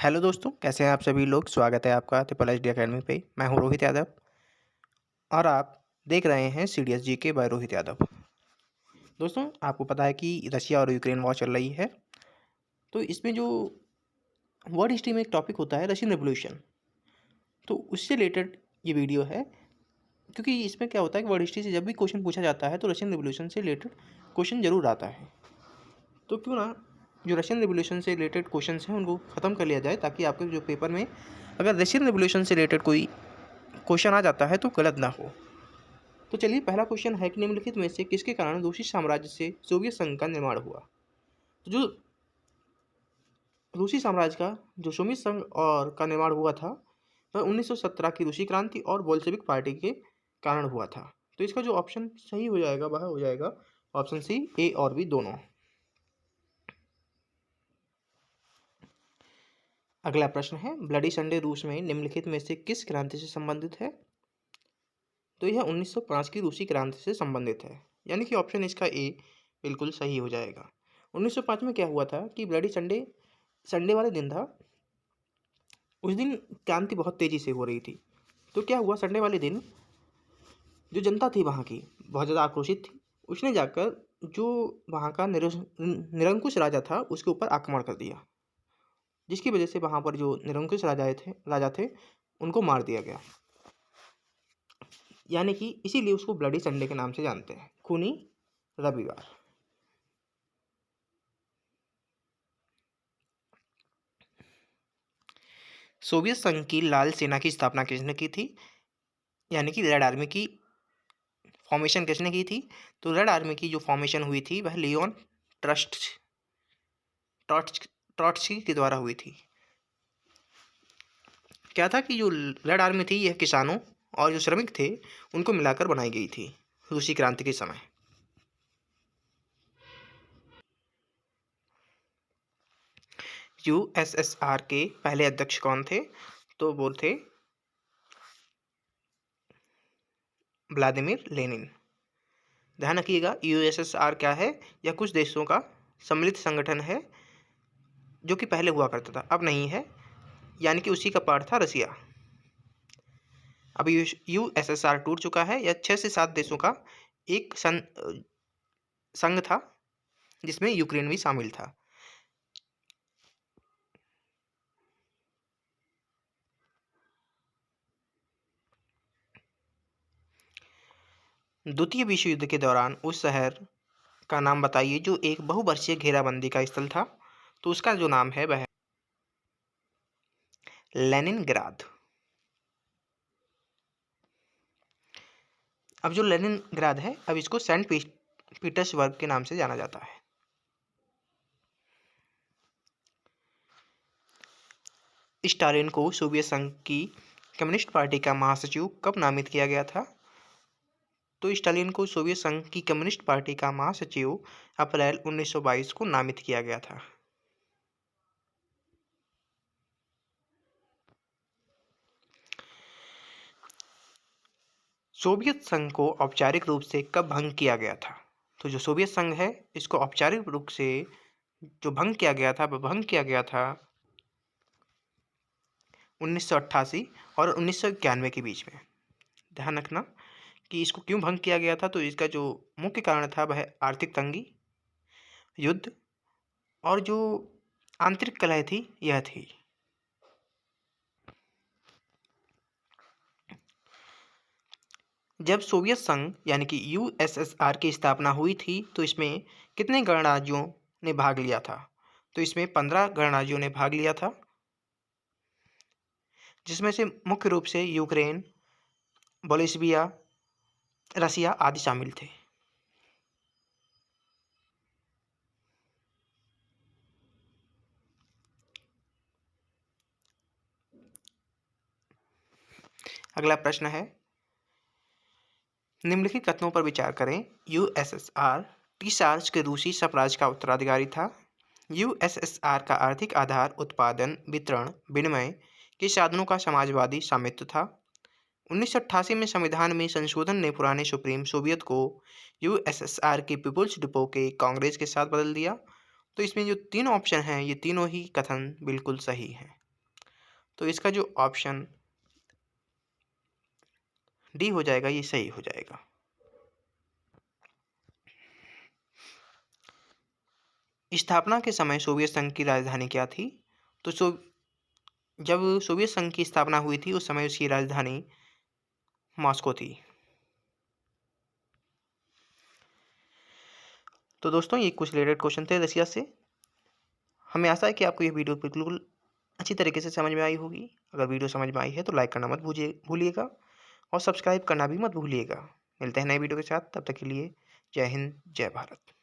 Hello दोस्तों, कैसे हैं आप सभी लोग। स्वागत है आपका ट्रिपल एच डी अकेडमी पे। मैं हूं रोहित यादव और आप देख रहे हैं सी डी एस जी के बाय रोहित यादव। दोस्तों, आपको पता है कि रशिया और यूक्रेन वॉर चल रही है। तो इसमें जो वर्ल्ड हिस्ट्री में एक टॉपिक होता है रशियन रेवोल्यूशन, तो उससे रिलेटेड ये वीडियो है। क्योंकि इसमें क्या होता है कि वर्ल्ड हिस्ट्री से जब भी क्वेश्चन पूछा जाता है तो रशियन रेवोल्यूशन से रिलेटेड क्वेश्चन जरूर आता है। तो क्यों ना जो रशियन रेवोल्यूशन से रिलेटेड क्वेश्चंस हैं उनको ख़त्म कर लिया जाए, ताकि आपके जो पेपर में अगर रशियन रेवोल्यूशन से रिलेटेड कोई क्वेश्चन आ जाता है तो गलत ना हो। तो चलिए, पहला क्वेश्चन है कि निम्नलिखित में से किसके कारण रूसी साम्राज्य से सोवियत संघ का निर्माण हुआ। तो जो रूसी साम्राज्य का जो सोवियत संघ और का निर्माण हुआ था वह 1917 की रूसी क्रांति और बोल्शेविक पार्टी के कारण हुआ था। तो इसका जो ऑप्शन सही हो जाएगा वह हो जाएगा ऑप्शन सी, ए और बी दोनों। अगला प्रश्न है, ब्लडी संडे रूस में निम्नलिखित में से किस क्रांति से संबंधित है। तो यह 1905 की रूसी क्रांति से संबंधित है, यानी कि ऑप्शन इसका ए बिल्कुल सही हो जाएगा। 1905 में क्या हुआ था कि ब्लडी संडे संडे वाले दिन था। उस दिन क्रांति बहुत तेज़ी से हो रही थी। तो क्या हुआ, संडे वाले दिन जो जनता थी वहाँ की बहुत ज़्यादा आक्रोशित थी। उसने जाकर जो वहाँ का निरंकुश राजा था उसके ऊपर आक्रमण कर दिया, जिसकी वजह से वहाँ पर जो निरंकुश राजा थे उनको मार दिया गया। यानी कि इसीलिए उसको ब्लडी संडे के नाम से जानते हैं, खूनी रविवार। सोवियत संघ की लाल सेना की स्थापना किसने की थी, यानी कि रेड आर्मी की फॉर्मेशन किसने की थी। तो रेड आर्मी की जो फॉर्मेशन हुई थी वह लियोन ट्रस्ट ट्रॉट्स्की के द्वारा हुई थी। क्या था कि जो रेड आर्मी थी यह किसानों और जो श्रमिक थे उनको मिलाकर बनाई गई थी रूसी क्रांति के समय। यूएसएसआर के पहले अध्यक्ष कौन थे। तो वो थे व्लादिमीर लेनिन। ध्यान रखिएगा, यूएसएसआर क्या है, यह कुछ देशों का सम्मिलित संगठन है जो कि पहले हुआ करता था, अब नहीं है, यानी कि उसी का पार्ट था रसिया। अब यूएसएसआर टूट चुका है। यह 6 से 7 देशों का एक संघ था जिसमें यूक्रेन भी शामिल था। द्वितीय विश्व युद्ध के दौरान उस शहर का नाम बताइए जो एक बहुवर्षीय घेराबंदी का स्थल था। तो उसका जो नाम है वह लेनिनग्राद। अब जो लेनिनग्राद है, अब इसको सेंट पीटर्सबर्ग के नाम से जाना जाता है। स्टालिन को सोवियत संघ की कम्युनिस्ट पार्टी का महासचिव कब नामित किया गया था। तो स्टालिन को सोवियत संघ की कम्युनिस्ट पार्टी का महासचिव अप्रैल 1922 को नामित किया गया था। सोवियत संघ को औपचारिक रूप से कब भंग किया गया था। तो जो सोवियत संघ है इसको औपचारिक रूप से जो भंग किया गया था वह भंग किया गया था 1988 और 1991 के बीच में। ध्यान रखना कि इसको क्यों भंग किया गया था। तो इसका जो मुख्य कारण था वह आर्थिक तंगी, युद्ध और जो आंतरिक कलह थी यह थी। जब सोवियत संघ यानी कि यूएसएसआर की स्थापना हुई थी तो इसमें कितने गणराज्यों ने भाग लिया था। तो इसमें 15 गणराज्यों ने भाग लिया था, जिसमें से मुख्य रूप से यूक्रेन, बोलिस्विया, रसिया आदि शामिल थे। अगला प्रश्न है, निम्नलिखित कथनों पर विचार करें। यूएसएसआर टीसार्च के रूसी साम्राज्य का उत्तराधिकारी था। यूएसएसआर का आर्थिक आधार उत्पादन, वितरण, विनिमय के साधनों का समाजवादी स्वामित्व था। 1988 में संविधान में संशोधन ने पुराने सुप्रीम सोवियत को यूएसएसआर के पीपुल्स डिपो के कांग्रेस के साथ बदल दिया। तो इसमें जो तीनों ऑप्शन हैं ये तीनों ही कथन बिल्कुल सही हैं। तो इसका जो ऑप्शन डी हो जाएगा, ये सही हो जाएगा। स्थापना के समय सोवियत संघ की राजधानी क्या थी? तो जब सोवियत संघ की स्थापना हुई थी उस समय उसकी राजधानी मॉस्को थी। तो दोस्तों ये कुछ रिलेटेड क्वेश्चन थे रसिया से। हमें आशा है कि आपको ये वीडियो बिल्कुल अच्छी तरीके से समझ में आई होगी। अगर वीडियो समझ में आई है तो लाइक करना मत भूलिएगा और सब्सक्राइब करना भी मत भूलिएगा। मिलते हैं नए वीडियो के साथ, तब तक के लिए जय हिंद, जय भारत।